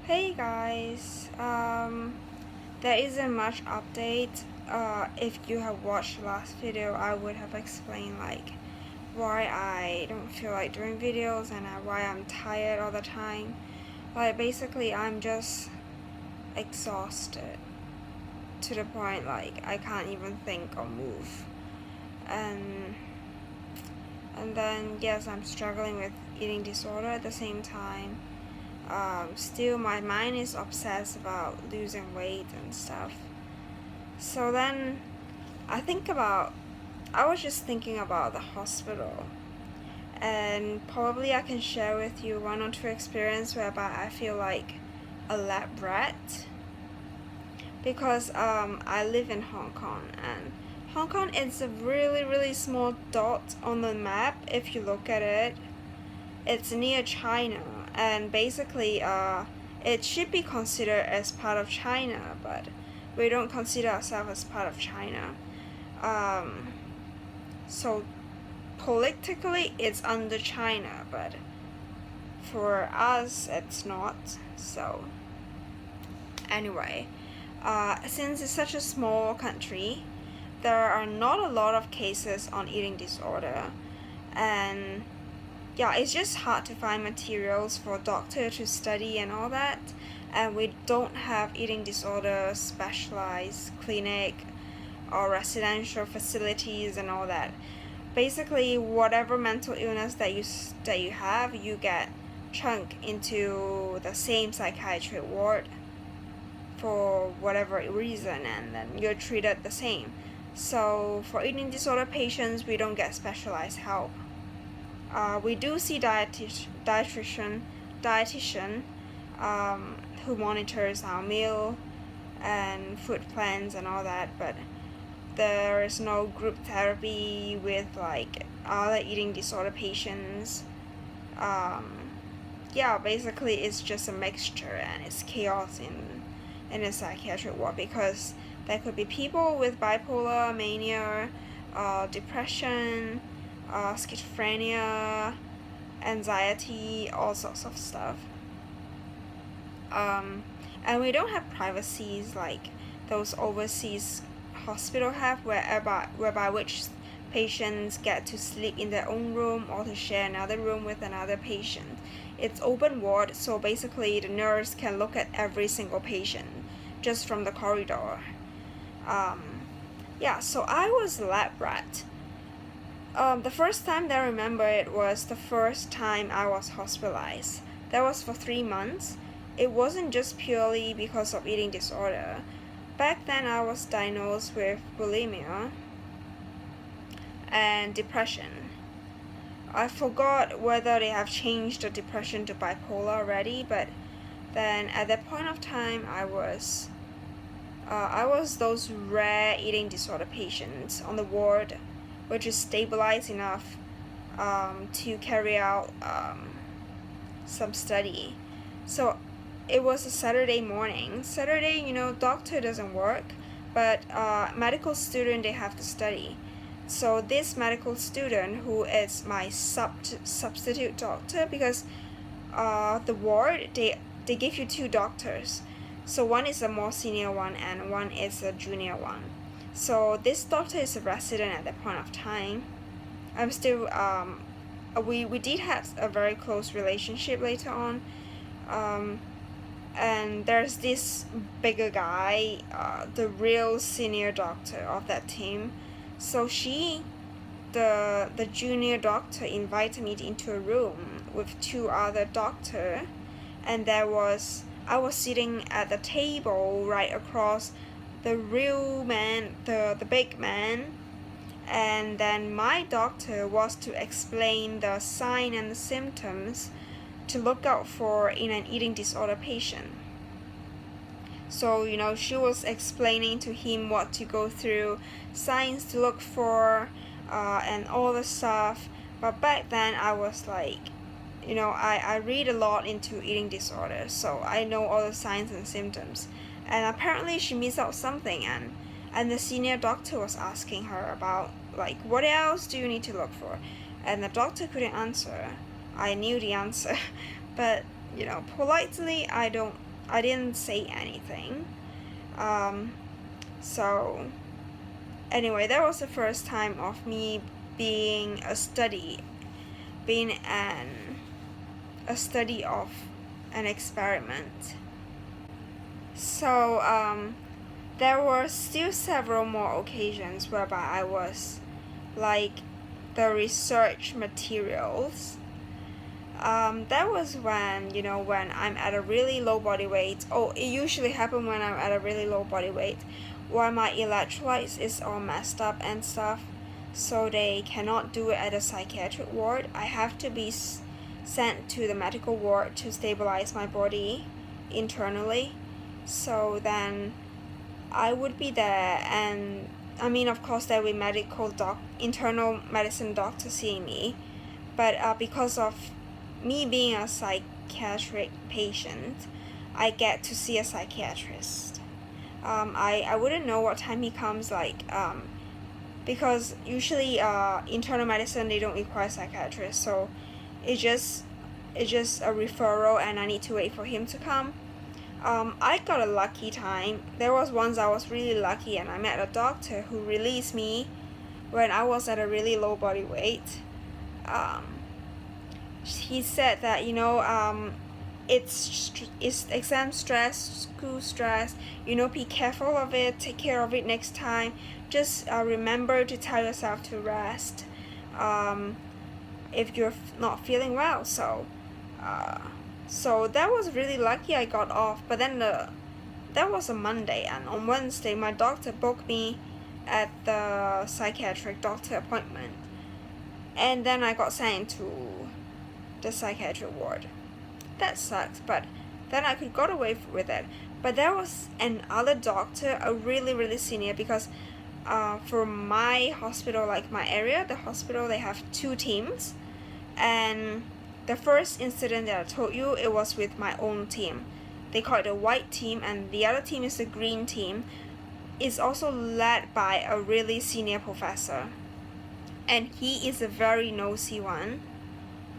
Hey guys, there isn't much update. If you have watched the last video, I would have explained like why I don't feel like doing videos and why I'm tired all the time. Like basically, I'm just exhausted to the point like I can't even think or move, and then yes, I'm struggling with eating disorder at the same time. Still my mind is obsessed about losing weight and stuff. So then I was just thinking about the hospital, and probably I can share with you one or two experience whereby I feel like a lab rat, because I live in Hong Kong, and Hong Kong is a really small dot on the map. If you look at it, it's near China, and basically it should be considered as part of China, but we don't consider ourselves as part of China. So politically it's under China, but for us it's not. So anyway, since it's such a small country, there are not a lot of cases on eating disorder, and yeah, it's just hard to find materials for a doctor to study and all that, and we don't have eating disorder specialized clinic or residential facilities and all that. Basically, whatever mental illness that you have, you get chunked into the same psychiatric ward for whatever reason, and then you're treated the same. So for eating disorder patients, we don't get specialized help. We do see dietitian who monitors our meal and food plans and all that, but there is no group therapy with like other eating disorder patients. Yeah, basically it's just a mixture, and it's chaos in a psychiatric ward, because there could be people with bipolar, mania, depression, schizophrenia, anxiety, all sorts of stuff. And we don't have privacies like those overseas hospital have, whereby which patients get to sleep in their own room or to share another room with another patient. It's open ward, so basically the nurse can look at every single patient just from the corridor. Yeah, so I was lab rat. The first time that I remember it was the first time I was hospitalized. That was for 3 months. It wasn't just purely because of eating disorder. Back then I was diagnosed with bulimia and depression. I forgot whether they have changed the depression to bipolar already, but then at that point of time I was those rare eating disorder patients on the ward, which is stabilized enough to carry out some study. So it was a Saturday morning. Saturday, doctor doesn't work, but medical student, they have to study. So this medical student, who is my substitute doctor, because the ward, they give you two doctors. So one is a more senior one and one is a junior one. So this doctor is a resident at that point of time. I'm still we did have a very close relationship later on. And there's this bigger guy, the real senior doctor of that team. So the junior doctor invited me into a room with two other doctor, and I was sitting at the table right across the real man, the big man, and then my doctor was to explain the sign and the symptoms to look out for in an eating disorder patient. So, she was explaining to him what to go through, signs to look for, and all the stuff. But back then I was like, I read a lot into eating disorders, so I know all the signs and symptoms. And apparently she missed out something, and the senior doctor was asking her about like, what else do you need to look for? And the doctor couldn't answer. I knew the answer, but politely I don't I didn't say anything. So anyway, that was the first time of me being a study of an experiment. So there were still several more occasions whereby I was like the research materials. That was when, when I'm at a really low body weight. Oh, it usually happens when I'm at a really low body weight, where my electrolytes is all messed up and stuff, so they cannot do it at a psychiatric ward. I have to be sent to the medical ward to stabilize my body internally. So then I would be there, and I mean, of course, there will be internal medicine doctor seeing me, but because of me being a psychiatric patient, I get to see a psychiatrist. I wouldn't know what time he comes, because usually internal medicine, they don't require psychiatrists, so it's just a referral, and I need to wait for him to come. I got a lucky time. There was once I was really lucky, and I met a doctor who released me when I was at a really low body weight. He said that, it's exam stress, school stress, be careful of it, take care of it next time. Just remember to tell yourself to rest if you're not feeling well. So that was really lucky I got off. But then that was a Monday, and on Wednesday my doctor booked me at the psychiatric doctor appointment, and then I got sent to the psychiatric ward. That sucks, but then I could get away with it. But there was another doctor, a really, really senior, because for my hospital, like my area, the hospital, they have 2 teams. And the first incident that I told you, it was with my own team. They call it the white team, and the other team is the green team. It's also led by a really senior professor. And he is a very nosy one.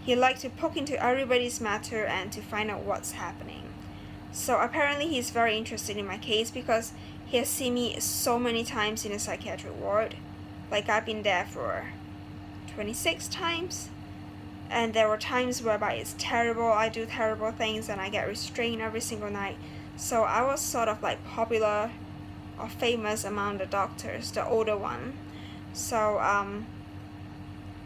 He likes to poke into everybody's matter and to find out what's happening. So apparently he's very interested in my case, because he has seen me so many times in a psychiatric ward. Like, I've been there for 26 times. And there were times whereby it's terrible, I do terrible things, and I get restrained every single night. So I was sort of like popular or famous among the doctors, the older one. So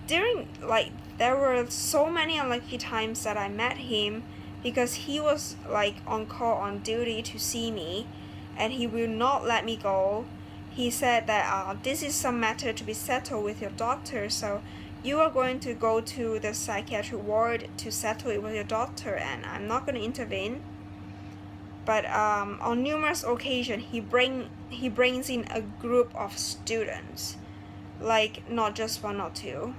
there were so many unlucky times that I met him, because he was like on call, on duty to see me, and he will not let me go. He said that this is some matter to be settled with your doctor, so you are going to go to the psychiatric ward to settle it with your doctor, and I'm not going to intervene. But on numerous occasions, he brings in a group of students, like not just 1 or 2.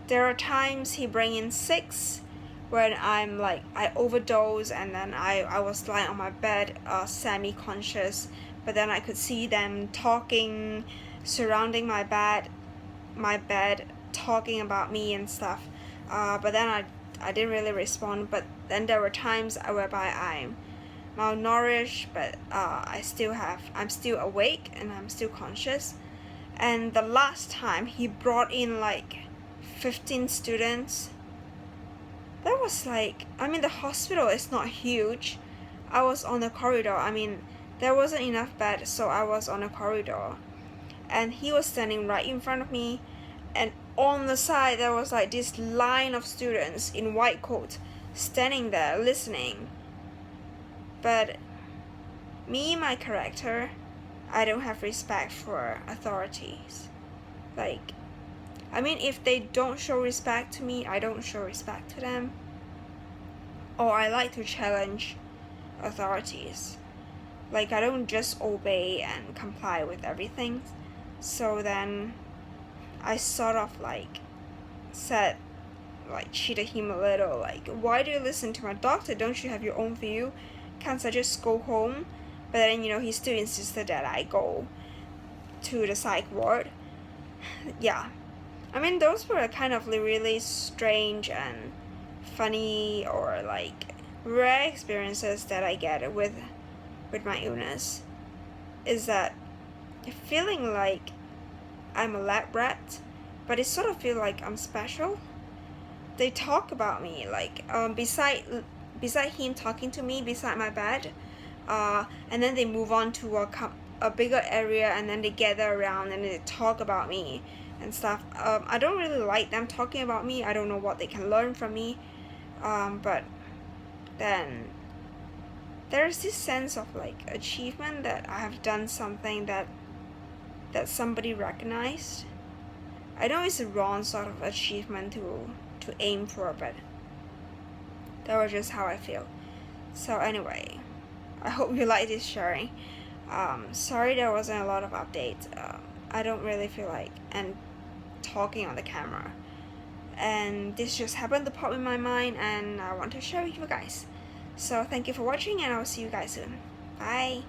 There are times he brings in 6, when I overdose, and then I was lying on my bed, semi-conscious, but then I could see them talking, surrounding my bed, talking about me and stuff. But then I didn't really respond. But then there were times whereby I'm malnourished, but I'm still awake and I'm still conscious. And the last time he brought in 15 students. That was the hospital is not huge. I was on the corridor. There wasn't enough bed, so I was on a corridor. And he was standing right in front of me, and on the side there was this line of students in white coats standing there listening. But me, my character, I don't have respect for authorities. If they don't show respect to me, I don't show respect to them. Or I like to challenge authorities. I don't just obey and comply with everything. So then I sort of said, cheated him a little, why do you listen to my doctor? Don't you have your own view? Can't I just go home? But then, he still insisted that I go to the psych ward. Yeah. Those were kind of really strange and funny, or rare experiences that I get with my illness is that feeling like I'm a lab rat, but it sort of feel like I'm special. They talk about me like beside him talking to me beside my bed, and then they move on to a bigger area, and then they gather around and they talk about me and stuff. I don't really like them talking about me. I don't know what they can learn from me, but then there's this sense of like achievement that I have done something that somebody recognized. I know it's a wrong sort of achievement to aim for, but that was just how I feel. So anyway, I hope you like this sharing. Sorry there wasn't a lot of updates. I don't really feel like and talking on the camera, and this just happened to pop in my mind, and I want to share with you guys. So thank you for watching, and I'll see you guys soon. Bye.